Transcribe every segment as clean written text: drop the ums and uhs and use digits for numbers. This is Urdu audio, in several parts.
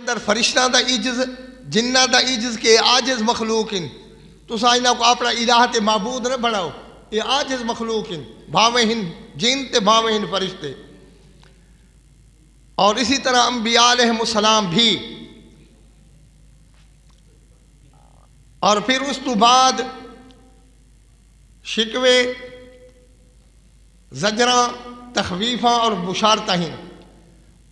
اندر فرشتہ دا عجز جنہ دا عجز کے عاجز مخلوق ہیں تو سائنہ کو اپنا الہ تے معبود نہ بڑھاؤ یہ عاجز مخلوق ہیں بھاویں ہن جن تے بھاویں ہن فرشتے اور اسی طرح انبیاء علیہ السلام بھی اور پھر اس تو بعد شکوے زجراں تخویفاں اور بشارتاں ہیں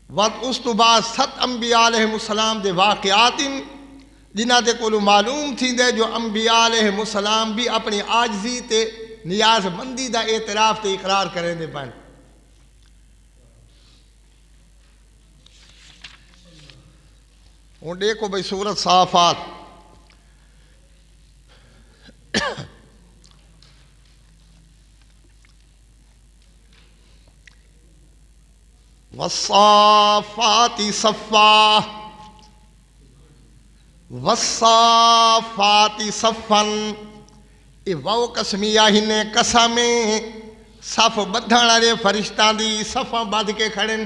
وقت اس تو بعد 7 انبیاء علیہ السلام دے واقعات جنہ دے کولو معلوم تھی دے جو انبیاء علیہ السلام بھی اپنی عاجزی تے نیاز مندی دا اعتراف تے اقرار کریں دے پائیں ہوں دیکھو بھئی سورۃ صافات والصافات صفا والصافات صفا یہ واو قسمیہ ہنے قسمیں صف بدھن والے فرشتاں دی صفاں بدھ کے کھڑن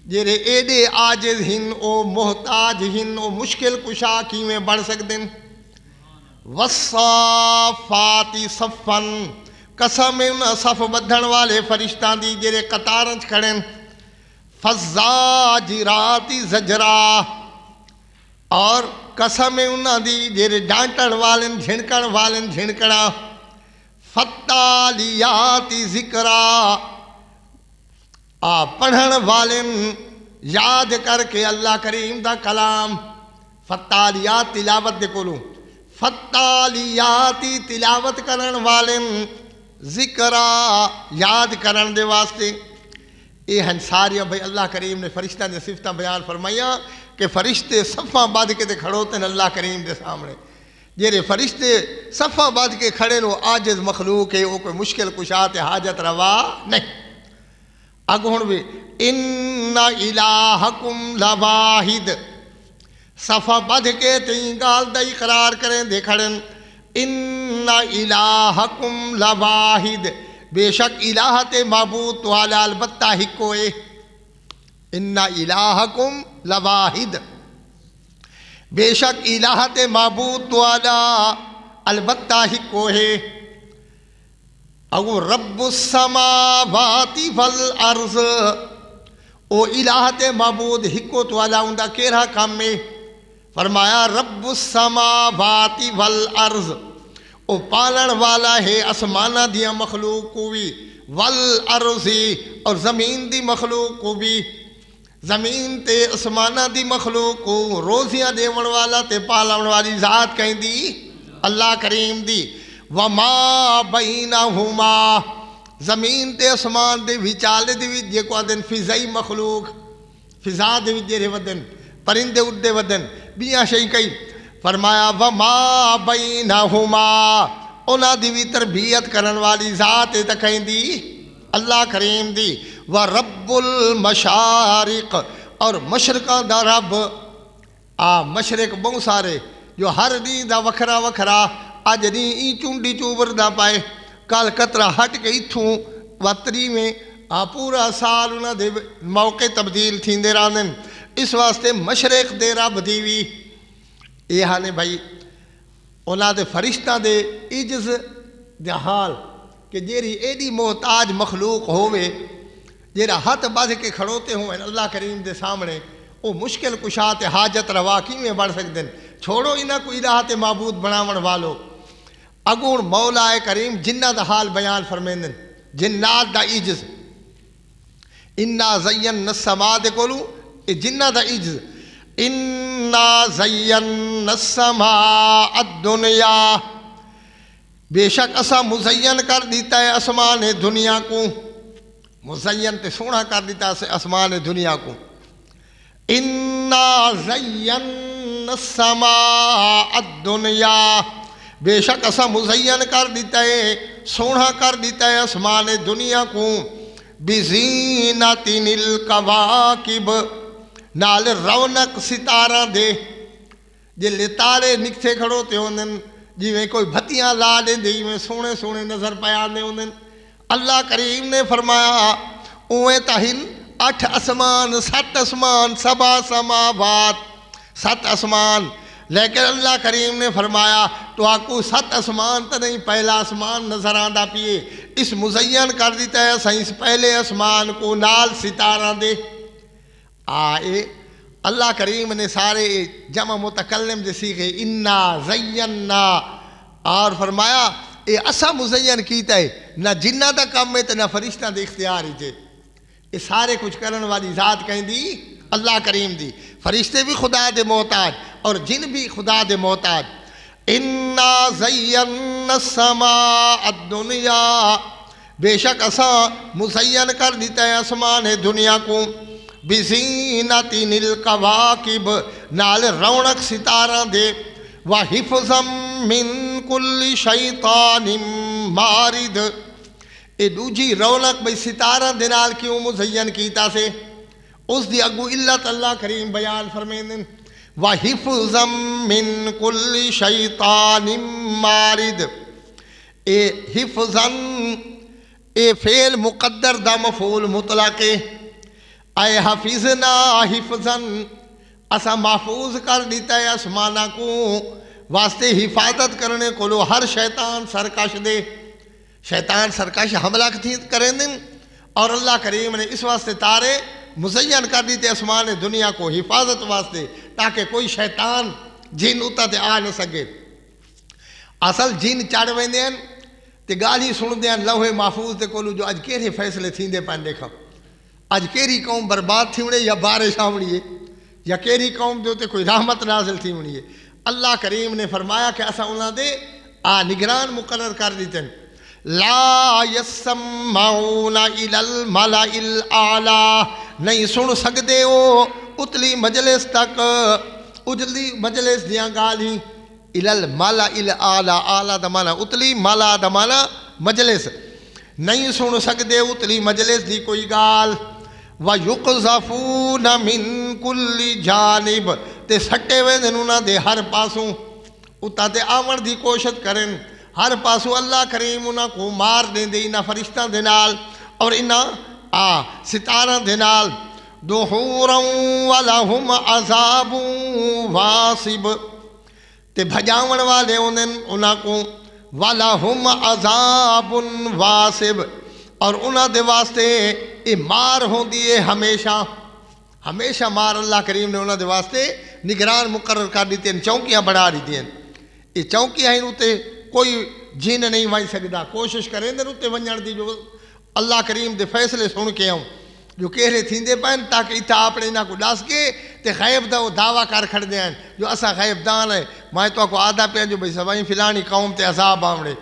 جڑے ایڈے عاجز ہن او محتاج ہن او مشکل کشا کیویں بڑھ سکدن والصافات صفا قسم انہاں صف بدھن والے فرشتاں دی جڑے قطاراں وچ کھڑن فالزاجرات زجرا اور قسم انہاں دی جڑے ڈانٹن والن جھنکن والن جھنکڑا فالتالیات ذکرا پڑھن والن یاد کر کے اللہ کریم دا کلام فالتالیات تلاوت دے کولوں فالتالیات تلاوت کرن والن ذکرا یاد کرن دے واسطے یہ ہن ساریاں بھئی اللہ کریم نے فرشتہ نے صفتہ بیان فرمایا کہ فرشتے صفاں بدھ کے تے کھڑوتے ہیں اللہ کریم دے سامنے جیرے فرشتے صفاں بدھ کے کھڑے نو عاجز مخلوق ہے وہ کوئی مشکل کشات حاجت روا نہیں اگوں بھی ان الہکم لواحد صفاں بدھ کے تین گال دا اقرار کریں دے کھڑن ان الہکم لواحد بے شک الہ تے معبود تو علی البتہ ہکوئے ان الہکم لواحد بے شک الہ تے معبود تو علی البتہ ہکوئے او رب السماوات والارض او الہ تے معبود ہکو تو علی اندہ کیرہا کام میں فرمایا رب السماوات والارض او پالن والا ہے اسمانہ دیا مخلوق کو بھی والارض اور زمین دی مخلوق کو بھی زمین تے اسمانہ دی مخلوق کو روزیاں دیون والا تے پالن والی ذات کہیں دی اللہ کریم دی وما بینہما زمین تے اسمان دے وچالے دے وچ جے کو آدن فضائی مخلوق فضا دے وچ جے ودن پرندے اڑدے ودن بیاں شئی کئی فرمایا وما بینہما انہاں دی بھی تربیت کرن والی ذات تکہیں دی اللہ کریم دی ورب المشارق اور مشرقاں دا رب مشرق بہت سارے جو ہر دی دا وکھرا وکھرا اج نہیں ای چونڈی چوبر دا پائے کال قطرہ ہٹ کے اتھوں وطری میں پورا سال انہاں دے موقع تبدیل تھیں دے رانن اس واسطے مشرق دے رب دیوی یہ ہانے بھائی انہاں دے فرشتہ دے عجز دے حال کہ جیری ایڈی محتاج مخلوق ہوئے جیرا ہاتھ باندھ کے کھڑوتے ہوئے اللہ کریم دے سامنے وہ مشکل کشات حاجت روا کیویں بڑھ سکتے ہیں چھوڑو انہاں کو الہ تے معبود بناون والو اگون مولا کریم جنہ دا حال بیان فرمیندن جنات دا عجز انا زین السما دے کولو جنہ دا عجز انا زین السماء الدنیا بے شک اسا مزین کر دیتا ہے اسمان دنیا کو مزین تے سونا کر دیتا ہے اسمان دنیا کو انا زین السماء الدنیا بے شک اسا مزین کر دیتا ہے سونا کر دیتا ہے اسمان دنیا کو بزینت الکواکب نال رونق ستارہ دے جلے تارے نکتے کھڑوتے ہوندن جی میں کوئی بھتیاں لا دیں دے میں سونے سونے نظر پیانے ہوندن اللہ کریم نے فرمایا اوے تہن 8 آسمان 7 آسمان 7 سماوات 7 آسمان، لیکن اللہ کریم نے فرمایا تو آپ کو 7 آسمان تو نہیں، پہلا آسمان نظر آندہ پیے، اس مزین کر دیتا ہے سائنس پہلے آسمان کو نال ستارہ دے آئے۔ اللہ کریم نے سارے جمع متکلم دے سیکھے انا زینا، اور فرمایا اے اسا مزین کیتا ہے، نہ جنہ دا کام ہے تو نہ فرشتہ دے اختیار ہی تھے، یہ سارے کچھ کرن والی ذات کہیں دی اللہ کریم دی، فرشتے بھی خدا دے محتاج اور جن بھی خدا دے محتاج۔ انا زینا السماء الدنیا، بے شک اسا مزین کر دیتا ہے آسمان دنیا کو، بزینت الکواکب، نال رونق ستارہ دے، وحفظا من کل شیطان مارد، اے دوجی رونق بھئی ستارہ دے نال کیوں مزین کیتا سے، اس دی اگو علت اللہ کریم بیان فرمیندن، وحفظا من کل شیطان مارد، اے حفظا اے فعل مقدر دا مفعول مطلق، اے حفظنا حفظا، اسا محفوظ کر دیتا ہے آسمانہ کو، واسطے حفاظت کرنے کو لو ہر شیطان سرکش دے، شیطان سرکش حملہ کریں دن، اور اللہ کریم نے اس واسطے تارے مزین کر دیتے آسمان دنیا کو حفاظت واسطے، تاکہ کوئی شیطان جن اتا تے آ نہ سکے۔ اصل جن چڑھ ویندے ہیں تے گالی سن دیں لوہے محفوظ تے کولو، جو اج کیڑے فیصلے تھیندے پن دیکھو، اج کیری قوم برباد تھی وڑے یا بارش آوڑی ہے، یا کیری قوم دے تے کوئی رحمت نازل تھی وڑی ہے۔ اللہ کریم نے فرمایا کہ اسا انہاں دے نگران مقرر کر دیتے ہیں، لا یسمعون الی الملأ الاعلی، نہیں سن سکدے ہو اتلی مجلس تک، اجلی مجلس دیاں گالی، الی الملأ الاعلی، اعلی دا معنی اتلی، ملأ دا معنی مجلس، نہیں سن سکدے اتلی مجلس دی کوئی گال، وَيُقْذَفُونَ مِن كُلِّ جانب، تے سٹے وے دن انہاں دے ہر پاسوں، اتا تے آمن دی کوشش کریں ہر پاسوں، اللہ کریم انہاں کو مار دیں دے انہاں فرشتہ دے نال اور انہاں ستارہ دے نال، دُحُورًا وَلَهُمْ عَذَابٌ وَاصِبٌ، تے بھجاون والے انہاں کو، وَلَهُمْ عَذَابٌ وَاصِبٌ، اور انہاں دے واسطے یہ مار ہوں دیئے ہمیشہ، ہمیشہ مار اللہ کریم نے انہاں دے واسطے نگران مقرر کر دیتے ہیں، چونکیاں بڑھا دیتے ہیں، یہ چونکیاں ہیں انہوں کوئی جن نہیں وائی سکتا، کوشش کریں دے انہوں ونجن دی، جو اللہ کریم دے فیصلے سن کے ہوں جو کہرے تھیندے پائیں تاکہ اتھا اپنے انہاں کو ڈاس کے تے غیب دا وہ دعویٰ کر کھڑ دیں جو اسا غیب دان ہے، میں تو کو آدھا پہ جو بھئی سوائیں فلانی قوم تے عذاب آمڑے،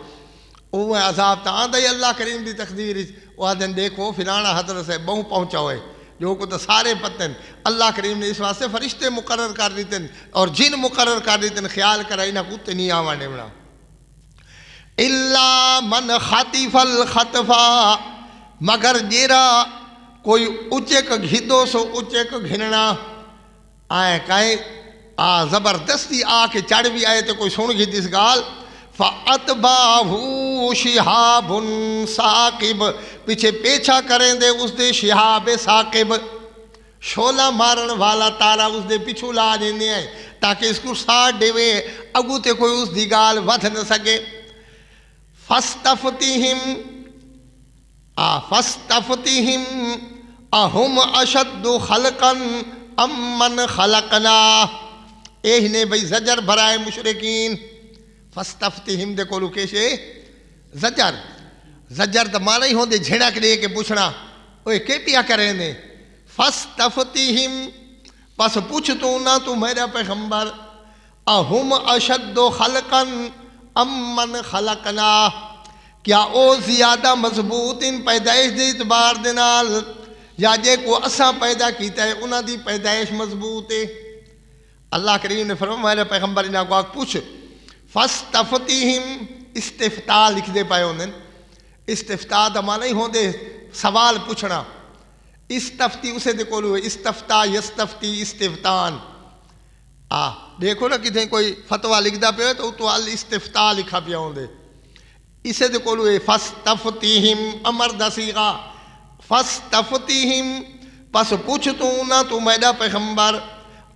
وہ عذاب تا آدھا ہی اللہ کریم دی تقدیر، وہ آدھن دیکھو فلانا حضرت سے بہو پہنچا ہوئے جو کو تو سارے پتن، اللہ کریم نے اس واسطے فرشتے مقرر کر دیتے ہیں اور جن مقرر کر دیتے ہیں، خیال کرائی نہ کتے نہیں آوانے بنا۔ اِلَّا مَنْ خَطِفَ الْخَطْفَا، مگر جیرا کوئی اچے کا گھدو سو اچے کا گھننا آئے کہیں زبردستی آ کے چڑھ بھی آئے تو کوئی سن گی دس گال، فَأَتْبَاهُ شِهَابٌ ثَاقِبٌ، پیچھے پیچھا کریں دے اس دے شہاب ثاقب، شولہ مارن والا تارا اس دے پیچھو لا دینے ہیں تاکہ اس کو ساتھ دے وے اگو تے کوئی اس دی گال ودھ نہ سکے۔ فَاسْتَفْتِهِمْ اَهُمْ أَشَدُّ خَلْقًا أَمَّنْ خَلَقْنَا، نے بھئی زجر بھرائے مشرکین، فَاسْتَفْتِهِمْ دے کولو کیشے زجر، زجر دا معنی ہی ہوں دے جھڑک لے کے پوچھنا، اوہ کے پیا کریں دے، فَاسْتَفْتِهِمْ، پس پوچھتو نہ تو میرا پیغمبر، اَهُمْ أَشَدُّ خَلْقًا أَمَّنْ خَلَقْنَا، کیا او زیادہ مضبوط ان پیدائش دے اعتبار دینال، یا جے کو اساں پیدا کیتا ہے انہاں دی پیدائش مضبوط ہے۔ اللہ کریم نے فرمایا میرے پیغمبر انہاں کو پوچھ، فَاسْتَفْتِهِمْ، استفتاء لکھ دے پائے ہوندے، استفتاء دا معنی ہی ہوندے سوال پوچھنا، استفتی اسے دے کولو ہے، استفتاء یستفتی استفتان، دیکھو نا کتنے کوئی فتوہ لکھ دا پہ تو تو الاستفتاء لکھا پیا ہوندے، اسے دے کولو ہے فَاسْتَفْتِهِمْ، امر دا صیغہ، فَاسْتَفْتِهِمْ، پس پوچھ تو نہ تو میرا پیغمبر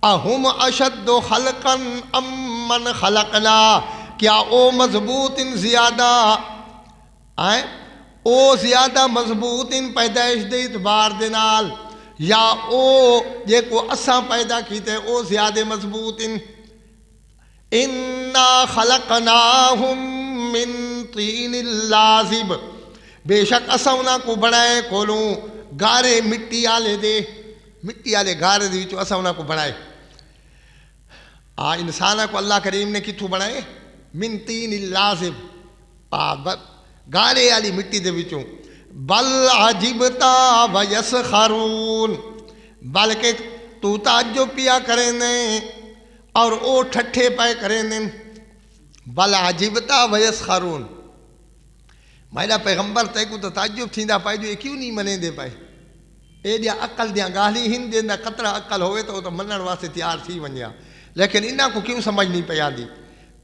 اہم اشد خلقا ام من خلقنا، کیا او مضبوط ان زیادہ آئیں او زیادہ مضبوط ان پیدائش دے اعتبار دے نال، یا او جے کو اساں پیدا کیتے او زیادہ مضبوط ان انا خلقناہم من طین لازب، بے شک اساں انہاں کو بنائے کولوں گارے مٹی آلے دے، مٹی آلے گارے دے وچوں اساں انہاں کو بنائے۔ انسانہ کو اللہ کریم نے کتھوں بنائے؟ من طین لازب، گارے والی مٹی دے وچوں۔ بل عجبتا ویسخرون، بلکہ تو تعجب پیا کریں نے اور او ٹھٹھے پائے کریں نے۔ بل عجبتا ویسخرون، میرا پیغمبر تے کو تو تعجب تھیندا پائے جو یہ کیوں نہیں منے دے پائے؟ اے دیا عقل دیا گالی ہن دے قطرہ عقل ہوئے تو منن واسطے تیار تھی ونیا، لیکن انہاں کو کیوں سمجھ نہیں پیا دی؟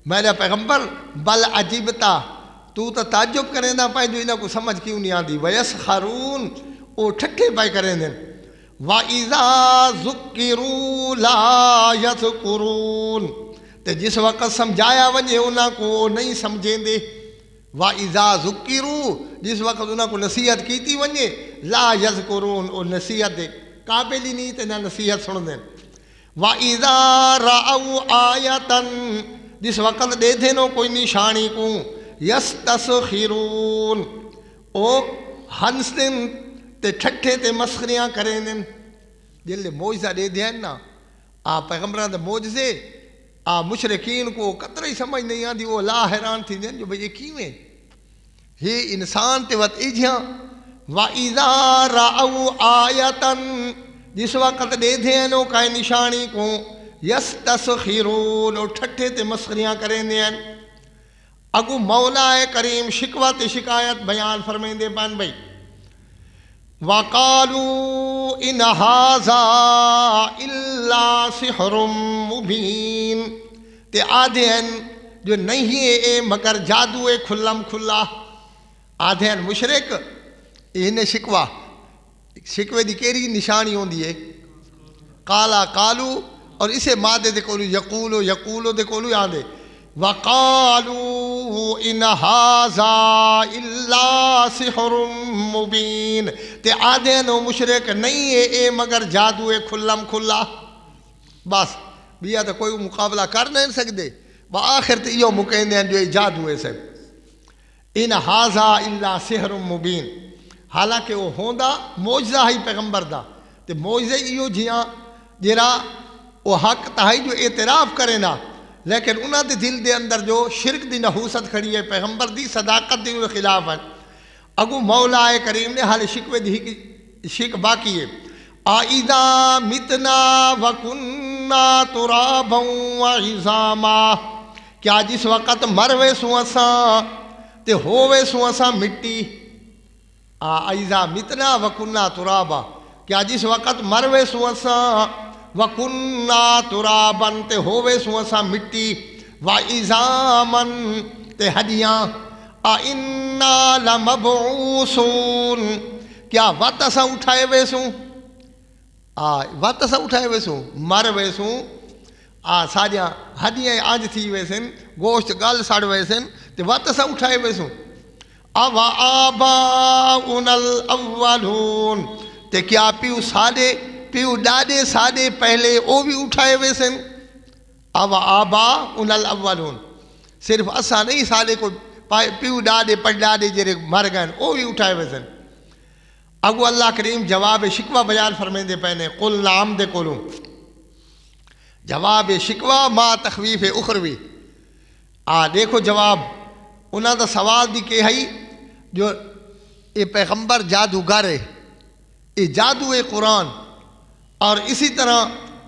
میرا پیغمبر بل عجبتا، تو تعجب کریں دا پائے جو انہاں کو سمجھ کیوں نہیں آدھی۔ ویسخرون، او ٹھٹھے پائے کریں دیں۔ وَإِذَا ذُكِّرُوا لَا يَذْكُرُونَ، تے جس وقت سمجھایا ونجے انہاں کو وہ نہیں سمجھیں دے۔ وَإِذَا ذُكِّرُوا، جس وقت انہاں کو نصیحت کیتی ونجے لا يذكرون، او نصیحت دے قابل ہی نہیں تے نہ نصیحت سن دیں۔ وَإِذَا رَأَوْا آیَةً، جس وقت دے دینو کوئی نشانی کو یستسخرون، او ہنسن تے ٹھٹھے تے مسخریاں کریں دن۔ جلے موجزہ دے دیں نا پیغمبران دے موجزے مشرکین کو قطرہ ہی سمجھ نہیں آتی، وہ لا حیران تھی دیں جو بھئی یہ کیوں ہیں یہ انسان تے وقت ایجھاں۔ وَإِذَا رَأَوْا آیَةً، جس وقت دے دیں نو کائے نشانی کو یستسخرون، اور ٹھٹھے تے مسخریاں کریں دیں۔ اگو مولا کریم شکوہ تے شکایت بیان فرمائیں دے بان بھئی وَقَالُوا إِنْ هَذَا إِلَّا سِحْرٌ مُبِينٌ، تے آدھے ہیں جو نہیں ہے اے مگر جادو ہے کھلم کھلا۔ آدھے ہیں مشرک انہیں شکوے دی کیری نشانی ہوں دی ہے قالا قالو، اور اسے مادے دے کولو یقولو، یقولو دے کولو یادے وَقَالُوا إِنْ هَذَا إِلَّا سِحْرٌ مُبِينٌ، تے آدھے نو مشرک نہیں ہے اے مگر جادو ہے کھلم کھلا۔ بس بیا تو کوئی مقابلہ کر نہیں سکتے، بآخر تے یہ مکہندے ہیں جو یہ جادو ہے سب۔ إِنْ هَذَا إِلَّا سِحْرٌ مُبِينٌ، حالانکہ وہ ہوندہ موجزہ ہی پیغمبر دا، تے موجزہ ایو جیاں جیرا وہ حق تاہی جو اعتراف کرے نا، لیکن انہاں دے دل دے اندر جو شرک دی نحوست کھڑی ہے، پیغمبر دی صداقت دی خلاف ہے۔ اگو مولا کریم نے حال شکوے دی شک باقی ہے۔ آئذا متنا وکننا ترابا وعظاما، کیا جس وقت مروے سو اساں تے ہووے سو اساں مٹی۔ آئذا متنا وکننا ترابا، کیا جس وقت مروے سو اساں وَكُنَّا تُرَابًا، تے ہووے سو اساں مٹی، وَعِظَامًا تے ہڈیاں، أَإِنَّا لَمَبْعُوثُونَ، کیا وقت اساں اٹھائے وے سوں، وقت اساں اٹھائے وے سوں، مر وے سوں، ساڑیاں ہڈیاں آج تھی وے سن، گوشت گل سڑ وے سن، تے وقت اساں اٹھائے وے سوں۔ أَوَآبَاؤُنَا الْأَوَّلُونَ، تے کیا پیو ڈاڈے ساڈے پہلے او بھی اٹھائے وے سن۔ اب آباؤنا الاولون، صرف اساں نہیں ساڈے کو پیو ڈاڈے پڑ ڈاڈے جڑے مر گئے او بھی اٹھائے وے سن۔ اگو اللہ کریم جواب شکوہ بیان فرمائیں دے پہنے قل نعم دے کولوں، جواب شکوہ ما تخویف اخروی۔ دیکھو جواب انہاں دا سوال دی کہ ہے جو اے پیغمبر جادوگر ہے، اے جادو ہے قرآن، اور اسی طرح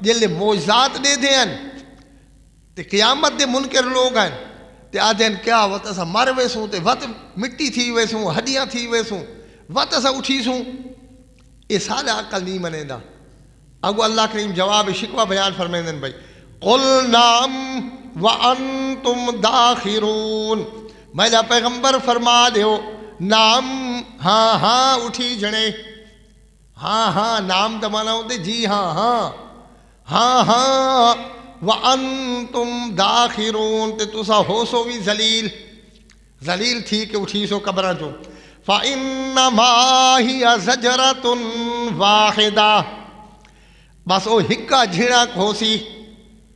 جلے معجزات دے دیں تے قیامت دے منکر لوگ ہیں تے آدھیں کیا وقت اسا مر وے سوں تے وقت مٹی تھی وے سوں، ہڈیاں تھی وے سوں، وقت اسا اٹھی سوں، یہ سارا عقل نہیں منے دا۔ اگو اللہ کریم جواب شکوہ بیان فرمائیں دیں بھائی قل نعم وانتم داخرون، میرا پیغمبر فرما دیو نعم، ہاں ہاں اٹھی جنے، ہاں ہاں نام دمانا ہوتے جی ہاں ہاں ہاں ہاں وَأَنْتُمْ دَاخِرُونَ تے تُسا ہو سو بھی ذلیل تھی کہ اٹھی سو قبراں چوں فَإِنَّمَا هِيَ زَجْرَةٌ وَاحِدَةٌ بس او ہکا جھڑک ہو سی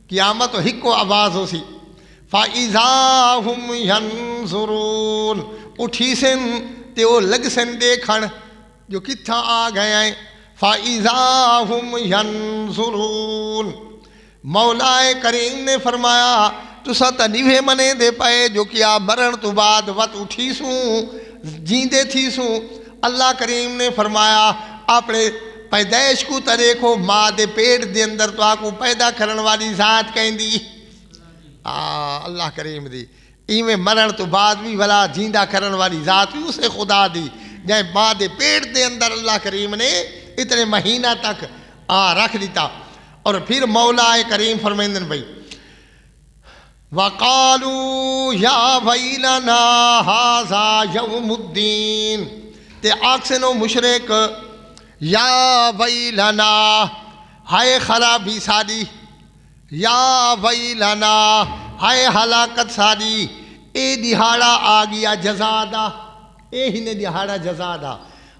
قیامت ہکو آواز ہو سی فَإِذَا هُمْ يَنظُرُونَ اٹھی سن تے او لگ سن دیکھن جو کتھاں آ گئے ہیں فَإِذَا هُمْ يَنظُرُونَ مولا کریم نے فرمایا تسا تا نیوے منے دے پائے جو کیا مرن تو بعد وط اٹھی سوں جیندے تھی سوں اللہ کریم نے فرمایا اپنے پیدائش کو تا دیکھو ماں دے پیٹ دے اندر تو آکو پیدا کرن والی ذات کہیں دی اللہ کریم دی ایویں مرن تو بعد بھی ولا جیندہ کرن والی ذات بھی اسے خدا دی جائے ماں دے پیٹ دے اندر اللہ کریم نے اتنے مہینہ تک رکھ دیتا اور پھر مولا کریم فرمیندن بھئی وَقَالُوا يَا وَيْلَنَا هَذَا يَوْمُ الدِّينِ تے آکسنو مشرک یا ویلنا ہائے خرابی ساری یا ویلنا ہائے ہلاکت ساری اے دہاڑا آ گیا جزا دا اے ہی نے دہاڑا جزا دا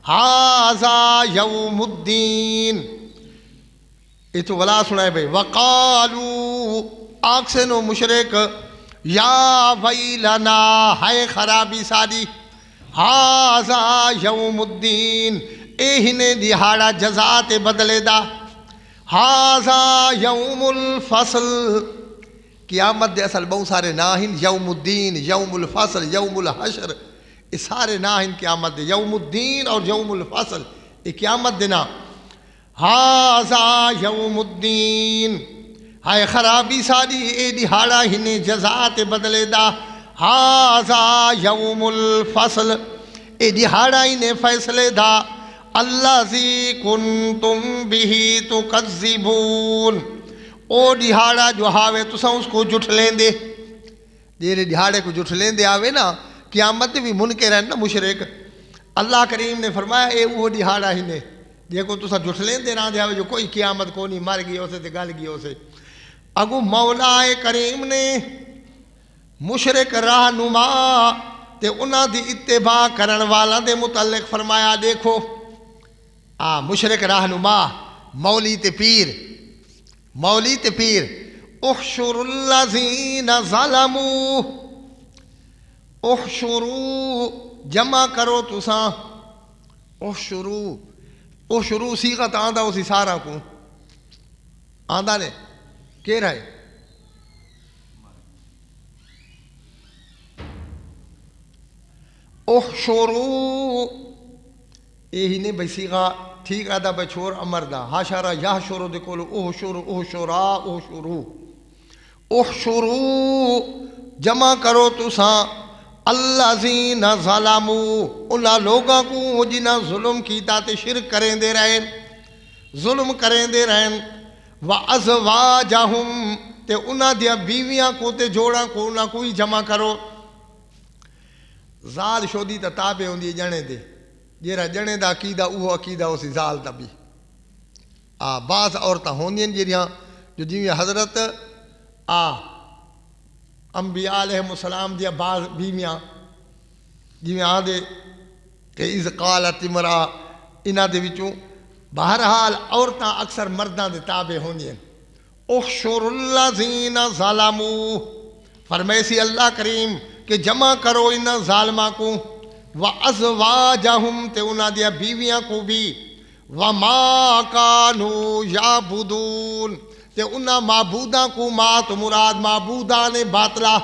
ہَذَا يَوْمُ الدِّينِ یہ تو ولا سنائے بھئی وَقَالُوا آکسنو مشرک یا ویلنا ہائے خرابی ساری ہَذَا يَوْمُ الدِّينِ اے ہی نے دہاڑا جزات بدلے دا ہَذَا یوم الفصل قیامت دے اصل بہت سارے ناہن یوم الدین یوم الفصل یوم الحشر یہ سارے ناہن قیامت دے یوم الدین اور یوم الفصل یہ قیامت دینا ہَذَا یوم الدین ہائے خرابی ساری اے دہاڑا ہی نے جزات بدلے دا ہَذَا یوم الفصل اے دہاڑا ہی نے فیصلے دا الذی کنتم بہی تکذبون او دہاڑا جو ہاوے تسا اس کو جھٹ لیں دے جیرے دہاڑے کو جھٹ لیں دے آوے نا قیامت بھی منکر ہیں نا مشرک اللہ کریم نے فرمایا اے وہ دہاڑا ہی نے دیکھو تسا جھٹ لیں دے رہا دے آوے جو کوئی قیامت کو نہیں مر گئی ہو سے تے گل گئی ہو سے اگو مولا کریم نے مشرک رہنما تے انہاں دی اتباع کرن والا دے متعلق فرمایا دیکھو مشرک رہنما مولی تے پیر احشر الذین ظلموا احشروا جمع کرو تساں احشروا صیغت آندہ اسی سارا کو آندہ نے کہہ رہے احشروا یہی نے بھئی صیغہ ٹھیک آدھا بچور امر دا حاشارہ یا شورو دے کولو احشروا جمع کرو تساں الذین ظلموا انہا لوگاں کو جنہاں ظلم کیتا تے شرک کریں دے رہن وَأَزْوَاجَهُمْ تے انہاں دیا بیویاں کو تے جوڑاں کو انہاں کوئی جمع کرو زال شودی تا تابع ہوندی جنے دے جیرا جنے دا عقیدہ اوہ عقیدہ اسی زال دا بھی بعض عورتاں ہوندی ہیں جیریاں جو جیویں حضرت انبیاء علیہ السلام دیا بعض بیویاں جیویں آدھے کہ اذ قالت امرأ انہاں دے وچوں بہرحال عورتاں اکثر مرداں دے تابع ہوندی ہیں احشر الذین ظلموا فرمیسی اللہ کریم کہ جمع کرو انہاں ظالمہ کو وَأَزْوَاجَهُمْ تے انہاں دیا بیویاں کو بھی وَمَا كَانُوا يَعْبُدُونَ تے انہاں معبوداں کو مات مراد معبودان باطلہ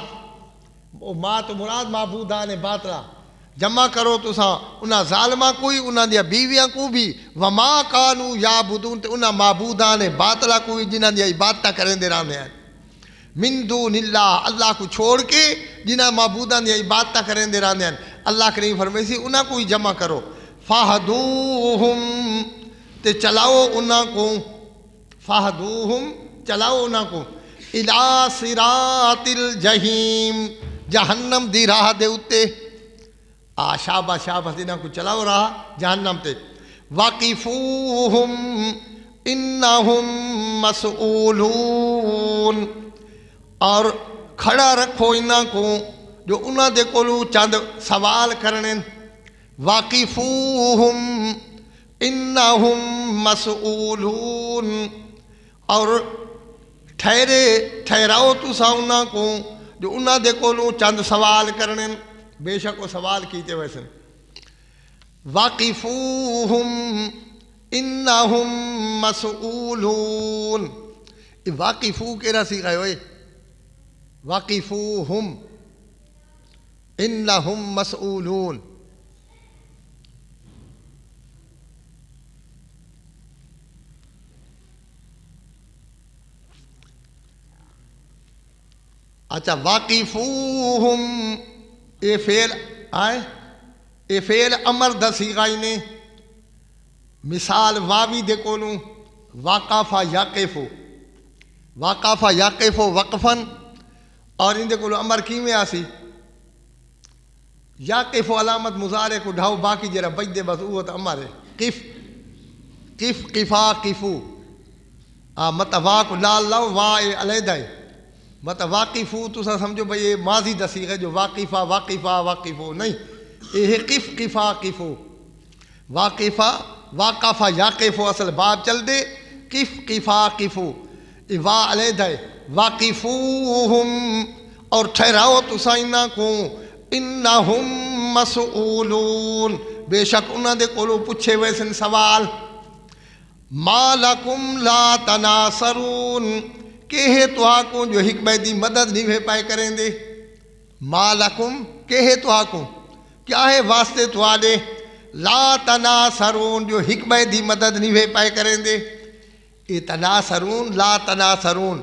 مات مراد معبودان باطلہ جمع کرو تساں انہاں ظالمہ کوئی انہاں دیا بیویاں کو بھی وَمَا كَانُوا يَعْبُدُونَ تے انہاں معبودان باطلہ کوئی جنہاں دیا عبادتہ کریں دے رہنے ہیں من دون اللہ اللہ کو چھوڑ کے جنہاں معبودان دیا عبادتہ کریں دے رہنے ہیں اللہ کریم فرمیسی انہاں کوئی جمع کرو فَهَدُوهُمْ تے چلاؤ انہاں کو فَهَدُوهُمْ چلاؤ انہاں کو إِلَىٰ صِرَاطِ الْجَحِيمِ جہنم دی راہ دے اتے شابہ انہاں کو چلاؤ راہ جہنم تے واقفوہم انہم مسئولون، اور کھڑا رکھو انہاں کو جو انہاں دے کولوں چند سوال کرنے، واقفوہم انہم مسئولون، اور ٹھہراؤ تسا انہاں کو جو انہاں دے کولوں چند سوال کرنے، بے شک وہ سوال کیتے ویسے، واقفوہم انہم مسئولون۔ واقفو کیڑا صیغہ ہے ہوئے؟ واقفوہم انہم مسئولون۔ اچھا، واقفوہم اے فعل آئے، اے فعل امر دا صیغہ ہی نے، مثال واوی دے کولوں واقفا یاقفو، واقفا یاقفو وقفن، اور ان دے کولوں امر کی میں آسی یاقفو علامت مضارع کو ڈھاؤ، باقی جرا بج دے بس اوہ تا امر ہے، قف قف قفا قفو، متواق لال لو واے علیحدہ ہے، واقفو تسا سمجھو بھئی یہ ماضی دا صیغہ ہے جو واقفا واقفا واقفو نہیں، یہ ہے قف قفا قفو، واقفا واقفا یاقفو اصل باب چل دے، قف قفا قفو، یہ وا علیحدہ ہے، واقفوہم اور ٹھہراؤ تسا انہاں کو، انہم مسئولون بے شک انہاں دے کولوں پوچھے ویسن سوال، ما لکم لا تناصرون، کہ ہے تو آکوں جو حکمت دی مدد نہیں ہے پائے کریں دے، ما لکم کہ ہے تو آکوں کیا ہے واسطے تو آدے، لا تناصرون جو حکمت دی مدد نہیں ہے پائے کریں دے، یہ تناصرون لا تناصرون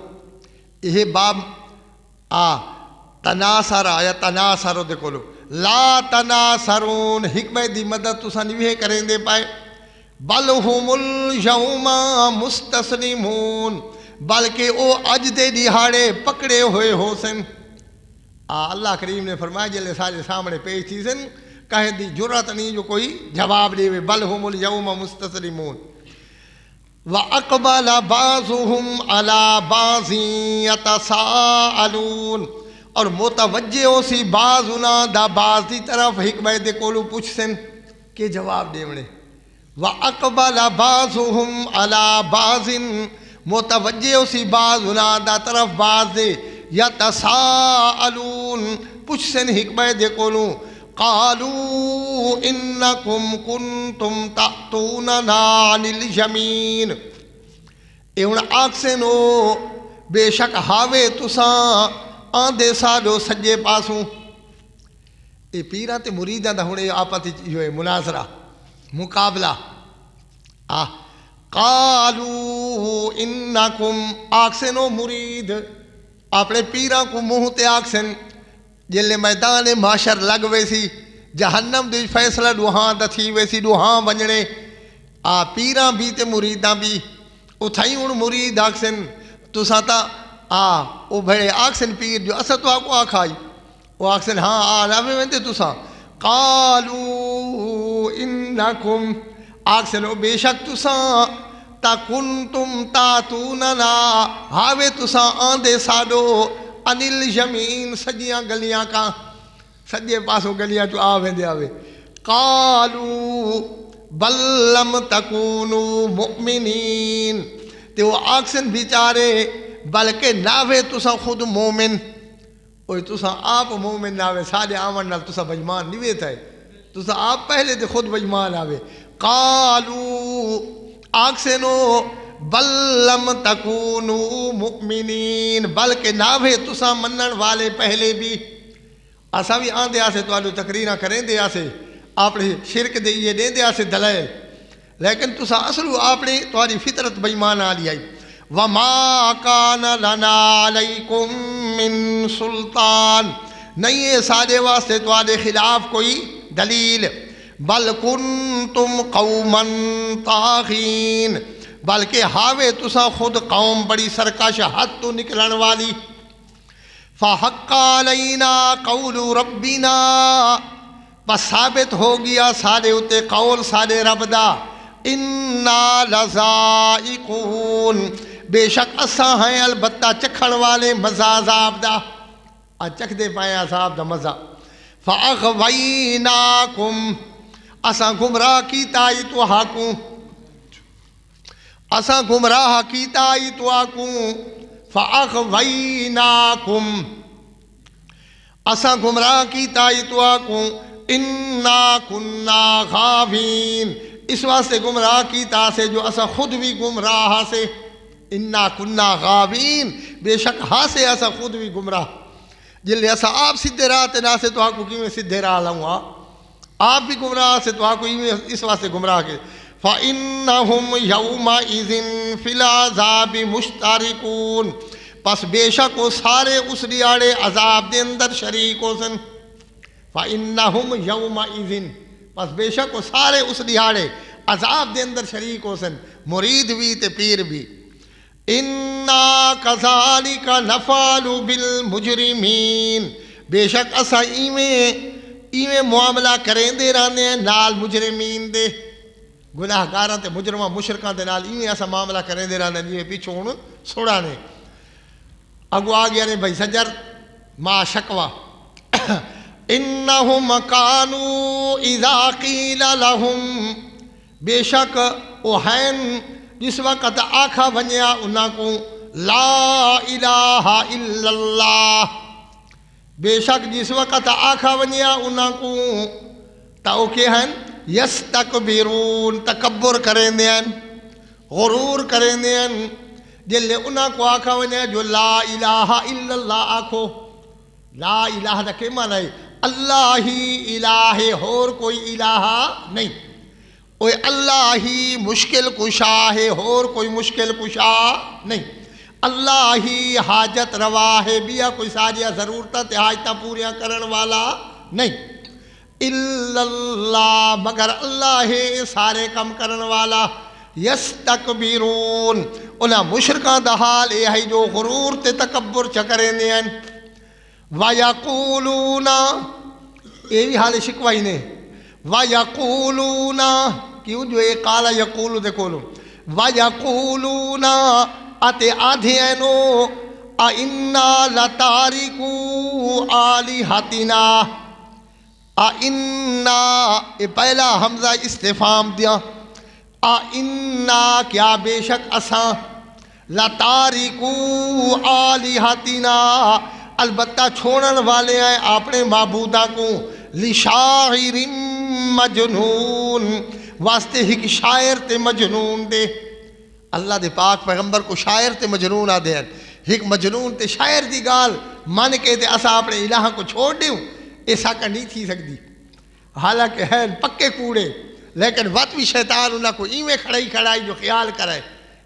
یہ باب تناصر یا تناصر دے کولو، لا تناصرون حکمت دی مدد تسا نہیں ہے کریں دے پائے، بل ہم الیوم مستسلمون بلکہ او اج دے دہاڑے پکڑے ہوئے ہو سن۔ اللہ کریم نے فرمایا جلے سارے سامنے پیش تھی سن، کہے دی جرات نہیں جو کوئی جواب دے وے، بل ہم الیوم مستسلمون، وَأَقْبَلَ بَعْضُهُمْ عَلَى بَعْضٍ يَتَسَاءَلُونَ، اور متوجہ ہو سی بعض انہاں دا بعض دی طرف حکمت دے کولو پوچھ سن کہ جواب دے ونے، وَأَقْبَلَ بَعْضُهُمْ عَلَى بَعْضٍ متوجہ ہو سی بعض انہاں دا طرف بعض دے، یتساءلون پوچھ سن حکمت دے کولو، قالوا انکم کنتم تأتوننا عن الیمین، اے ہن آکسنو بے شک ہاوے تساں آندے ساڈو سجے پاسوں، اے پیراں تے مریداں دا ہن آپس جو ہے مناظرہ مقابلہ، قالوا انکم آکسنو مرید اپنے پیراں کو منہ تے آکسن جلے میدان معاشر لگ ویسی جہنم دی فیصلہ ڈوہاں دا تھی ویسی ڈوہاں ونجنے، پیراں بھی تے مریداں بھی اتھائی ان مرید آکسن تسا تا او بھڑے آکسن پیر جو اسا تو آکو آکھائی وہ آکسن ہاں آلاوے ویندے تسا، قالوا انکم آکسن او بے شک تسا تا کنتم تاتوننا ہاوے تسا آندے ساڈو انل یمین سجیاں گلیاں کا، سجے پاسوں گلیاں چو آویں آوے، قالوا بل لم تکونوا مؤمنین، تے وہ آکسن بیچارے بلکہ ناوے تسا خود مومن، اوہ تسا آپ مومن ناوے ساڈے آمن نال تسا بجمان نہیں ویتا ہے، تسا آپ پہلے تے خود بجمان آوے، قالوا آکسنو بل لم تکونوا مؤمنین بلکہ ناوے تسا منن والے پہلے بھی، اسا بھی آندے آسے تو آلو تقریرہ کریں دے آسے اپنے شرک دے یہ دیں دے آسے دلائل، لیکن تسا اصلو اپنے تمہاری فطرت بےمان آلی آئی، وما کان لنا علیکم من سلطان، نہیں ہے سارے واسطے تمہارے خلاف کوئی دلیل، بل کنتم قوما طاغین بلکہ ہاوے تسا خود قوم بڑی سرکش حد تو نکلن والی، فحق علینا قول ربنا بس ثابت ہو گیا سارے اتے قول سارے رب دا، انا لذائقون، بے شک اساں ہیں البتہ چکھن والے مزہ عذاب دا، چکھ دے پائیں عذاب دا مزہ۔ فاغویناکم، اساں گمراہ کیتا ای تو ہاکوں، اساں گمراہ کیتا ای تو آکوں، فاغویناکم، اساں گمراہ کیتا ای تو آکوں، انا کننا غاوین، اس واسطے گمراہ کیتا سے جو اسا خود بھی گمراہ سے، انا کننا غاوین، بے شک ہاں سے اسا خود بھی گمراہ، جلے اسا آپ سدھے راہ تے نہ سے تو آکو کی میں سدھے راہ لاؤں، آپ بھی گمراہ سے تو آکو اس واسطے گمراہ کے۔ فَإِنَّهُمْ يَوْمَئِذٍ فِي الْعَذَابِ مُشْتَرِكُونَ، پس بے شک وہ سارے اس دیاڑے عذاب دے اندر شریک ہو سن۔ فَإِنَّهُمْ يَوْمَئِذٍ، پس بے شک وہ سارے اس دیاڑے عذاب دے اندر شریک ہو سن، مرید بھی تے پیر بھی۔ اِنَّا كَذَلِكَ نَفْعَلُ بِالْمُجْرِمِينَ، بے شک اسا ایویں معاملہ کریں دے رہنے ہیں نال مجرمین دے، گناہ گاراں تے مجرماں مشرکاں دے نال ایویں اسا معاملہ کریں دے رہنے ہیں جیویں پیچھوں ہن سوڑانے۔ اگو آ گیا نے بھائی سجر ما شکوا، انہم کانوا اذا قیل لہم، بے شک او ہیں جس وقت آکھا ونیا انہاں کو لا الہ الا اللہ، بے شک جس وقت آکھا ونیا انہاں کو تاؤ کے ہیں یستکبرون، تکبر کریں دیں، غرور کریں دیں، جلے انہاں کو آکھا ونیا جو لا الہ الا اللہ آکھو، لا الہ دا کے معنی ہے اللہ ہی الہ ہے، اور کوئی الہ نہیں، اوے اللہ ہی مشکل کشا ہے، اور کوئی مشکل کشا نہیں، اللہ ہی حاجت روا ہے، بیا کوئی ساریہ ضرورتیں حاجتہ پوریاں کرن والا نہیں، الا اللہ، مگر اللہ ہے سارے کم کرن والا۔ یستکبرون، انہاں مشرکاں دا حال یہ ہے جو غرور تے تکبر چکریں دیں، وَيَقُولُونَ، یہ بھی حال شکوائی نے، وَيَقُولُونَ، کیوں جو یہ قالا یقولو دے کولو، وَيَقُولُونَ، آتے آدھے اینو اِنَّا لَتَارِكُو آلِهَتِنَا، اِنَّا، یہ پہلا حمزہ استفہام دیا، اِنَّا، کیا بے شک اساں، لَتَارِكُو آلِهَتِنَا، البتہ چھوڑن والے ہیں اپنے معبودہ کو، لِشَاعِرٍ مجنون، واسطے ہی شاعر تے مجنون دے، اللہ دے پاک پیغمبر کو شاعر تے مجنون آ دے ہیں، ایک مجنون تے شاعر دی گال من کے تے اسا اپنے الہ کو چھوڑ دیوں، ایسا کا نہیں تھی سکتی، حالانکہ ہیں پکے کوڑے، لیکن وقت بھی شیطان انہاں کو ایویں کھڑائی جو خیال کرے،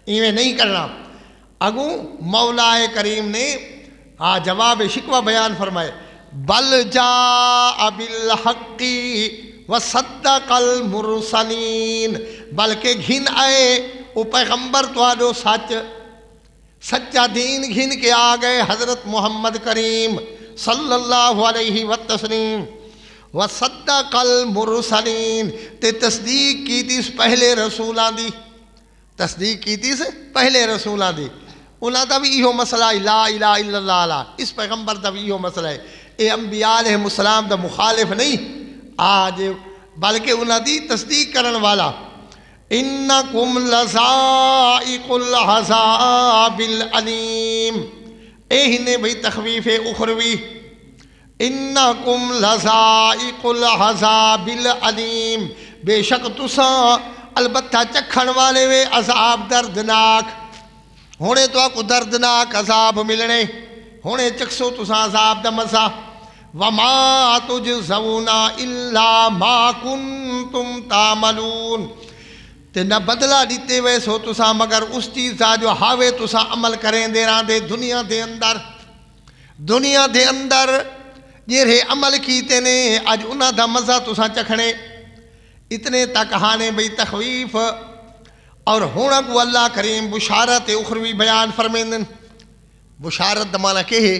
ایویں نہیں کرنا۔ اگوں مولا کریم نے جواب شکوہ بیان فرمائے، بل جاء بالحق وصدق المرسلین، بلکہ گھن آئے وہ پیغمبر تو آدھو سچا دین گھن کے آگئے حضرت محمد کریم صلی اللہ علیہ وسلم، وصدق المرسلین، تے تصدیق کی تھی اس پہلے رسولان دی، تصدیق کی تھی سے پہلے رسولان دی، انہاں دا بھی ایہو مسئلہ ہے لا الہ الا اللہ علیہ، اس پیغمبر دا بھی ایہو مسئلہ ہے، اے انبیاء علیہ السلام دا مخالف نہیں آج، بلکہ انہاں دی تصدیق کرن والا۔ انکم لذائق العذاب العلیم، اے ہنے بھئی تخویف اخروی، انکم لذائق العذاب العلیم، بے شک تساں البتہ چکھن والے وے عذاب دردناک، ہونے تو آپ کو دردناک عذاب ملنے، ہونے چکسو تساں عذاب دا مزہ، وما تجزون الا ما کنتم تعملون، تے نہ بدلہ دیتے وے سو تساں مگر اس چیزا جو ہاوے تساں عمل کریں دے رہاں دے دنیا دے اندر جیرے عمل کیتے نے آج انہاں دا مزہ تساں چکھنے، اتنے تک ہانے بھئی تخویف اور ہونا کو اللہ کریم بشارت اخروی بیان فرمیندن، بشارت دمانا کہ ہے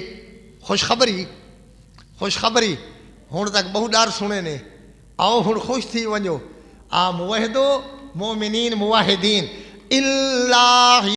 خوشخبری، ہون تک بہت ڈار سنے نے، آؤ ہن خوش تھی ونجو، موحدو مومنین موحدین اللہ